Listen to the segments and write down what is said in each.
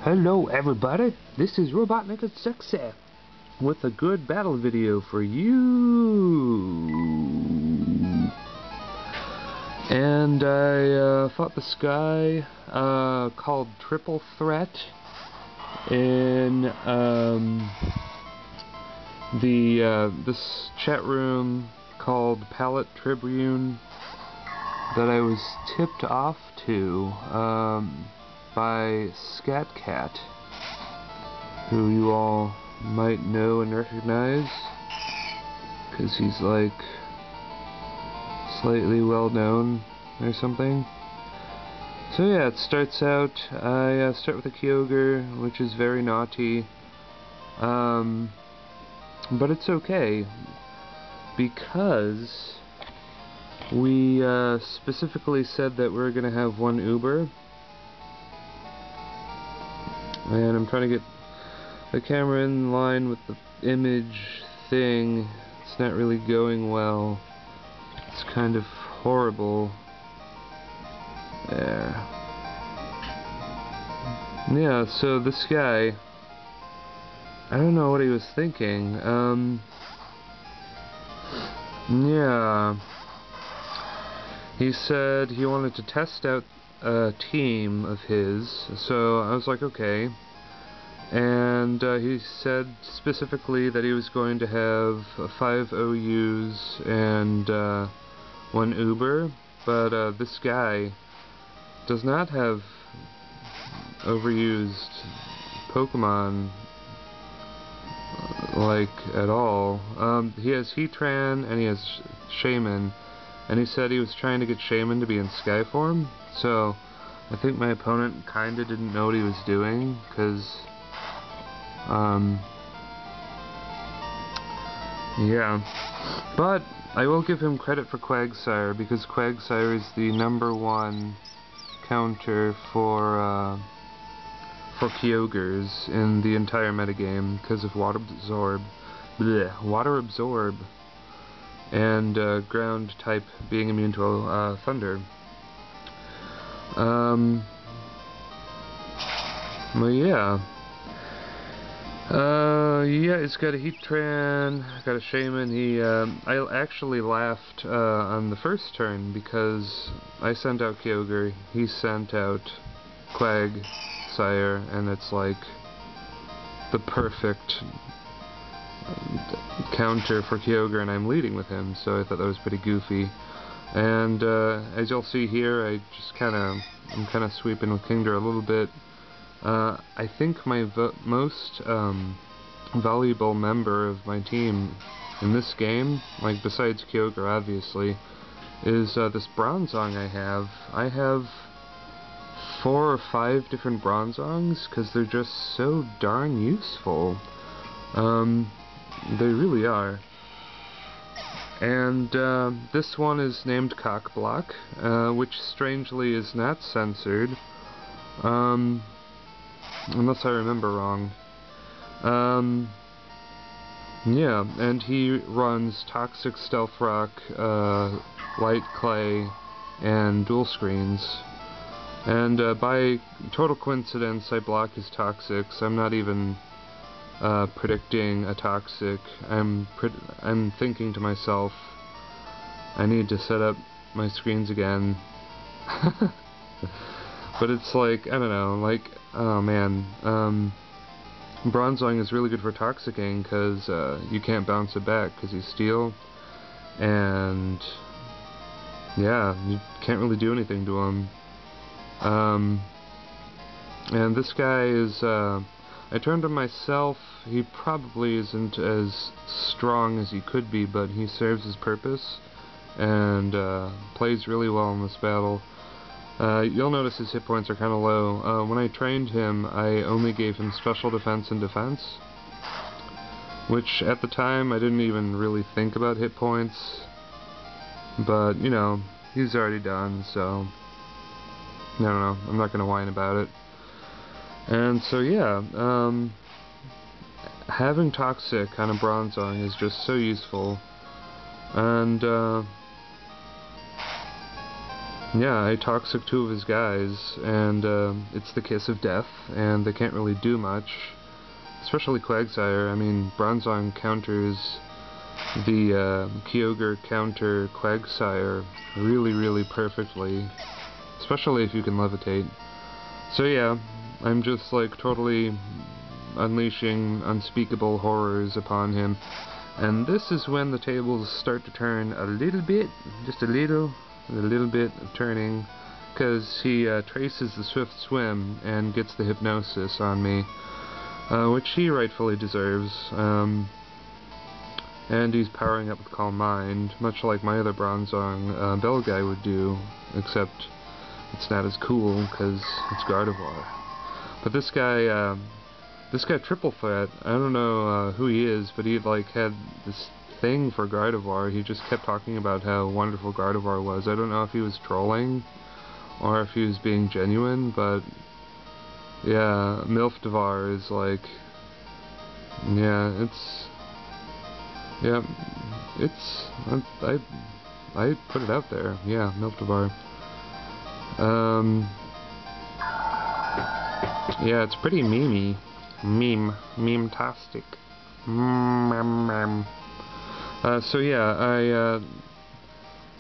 Hello everybody, this is RobotnikIsSexy with a good battle video for you. And I fought this guy called Triple Threat in this chat room called Palette Tribune that I was tipped off to by Scatcat, who you all might know and recognize, because he's like slightly well known or something. So yeah, it starts out, I start with a Kyogre, which is very naughty, but it's okay, because we specifically said that we're going to have one Uber. And I'm trying to get the camera in line with the image thing. It's not really going well. It's kind of horrible. There. Yeah, so this guy, I don't know what he was thinking. Yeah. He said he wanted to test out a team of his, so I was like, okay. And he said specifically that he was going to have 5 OUs and 1 Uber, but this guy does not have overused Pokemon like at all. He has Heatran and he has Shaymin, and he said he was trying to get Shaymin to be in Sky Forme. So, I think my opponent kinda didn't know what he was doing, because, yeah. But, I will give him credit for Quagsire, because Quagsire is the #1 counter for Kyogres in the entire metagame, because of Water Absorb, and Ground type being immune to Thunder. Well, yeah. Yeah, he's got a Heatran, got a Shaymin. I actually laughed on the first turn because I sent out Kyogre, he sent out Quagsire, and it's like the perfect counter for Kyogre, and I'm leading with him, so I thought that was pretty goofy. And as you'll see here, I'm kind of sweeping with Kingdra a little bit. I think my most valuable member of my team in this game, like besides Kyogre obviously, is this Bronzong I have. I have 4 or 5 different Bronzongs because they're just so darn useful. They really are. And this one is named Cockblock, which strangely is not censored, unless I remember wrong. Yeah, and he runs Toxic, Stealth Rock, Light Clay, and Dual Screens. And by total coincidence, I block his Toxics. I'm not even predicting a Toxic. I'm thinking to myself, I need to set up my screens again. But it's like, I don't know, like, oh man, Bronzong is really good for Toxicking because you can't bounce it back because he's Steel, and yeah, you can't really do anything to him. And this guy is, I turned on myself. He probably isn't as strong as he could be, but he serves his purpose and plays really well in this battle. You'll notice his hit points are kind of low. When I trained him, I only gave him special defense and defense, which at the time I didn't even really think about hit points, but you know, he's already done, so I don't know, I'm not going to whine about it. And so yeah, having Toxic on a Bronzong is just so useful, and yeah, I toxic 2 of his guys, and it's the kiss of death, and they can't really do much. Especially Quagsire. I mean, Bronzong counters the Kyogre counter Quagsire really perfectly, especially if you can levitate. So yeah, I'm just like totally unleashing unspeakable horrors upon him, and this is when the tables start to turn a little bit, just a little bit of turning, because he traces the Swift Swim and gets the Hypnosis on me, which he rightfully deserves. And he's powering up with Calm Mind, much like my other Bronzong Bell guy would do, except it's not as cool because it's Gardevoir. But this guy Triple Threat, I don't know who he is, but he like had this thing for Gardevoir. He just kept talking about how wonderful Gardevoir was. I don't know if he was trolling or if he was being genuine, but yeah, Milfdevar is like, yeah, I put it out there. Yeah, Milfdevar. Yeah, it's pretty memey. Meme-tastic. So yeah, I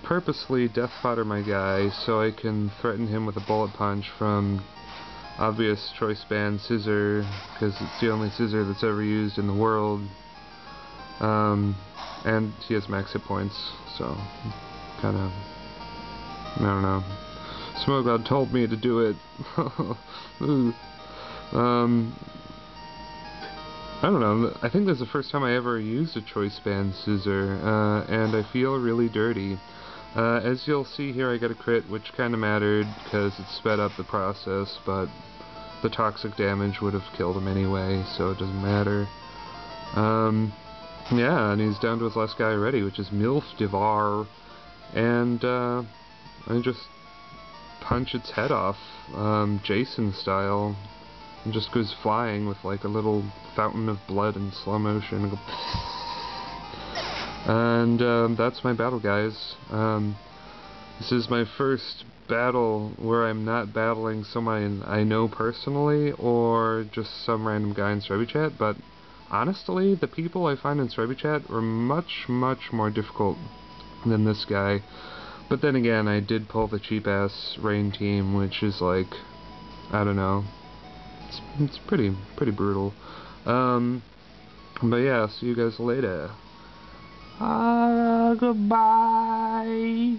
purposely death fodder my guy so I can threaten him with a bullet punch from obvious choice band Scissor, because it's the only Scissor that's ever used in the world. And he has max hit points, so kinda, I don't know. Smogod told me to do it. I don't know, I think this is the first time I ever used a choice band Scissor, and I feel really dirty. As you'll see here, I got a crit, which kinda mattered, because it sped up the process, but the toxic damage would have killed him anyway, so it doesn't matter. Yeah, and he's down to his last guy already, which is Milfdevar, and I just punch its head off, Jason style, and just goes flying with like a little fountain of blood in slow motion. And that's my battle, guys. This is my first battle where I'm not battling someone I know personally, or just some random guy in Strebby Chat, but honestly, the people I find in Strebby Chat are much more difficult than this guy. But then again, I did pull the cheap-ass Rain team, which is like, I don't know, it's pretty brutal. But yeah, see you guys later. Goodbye!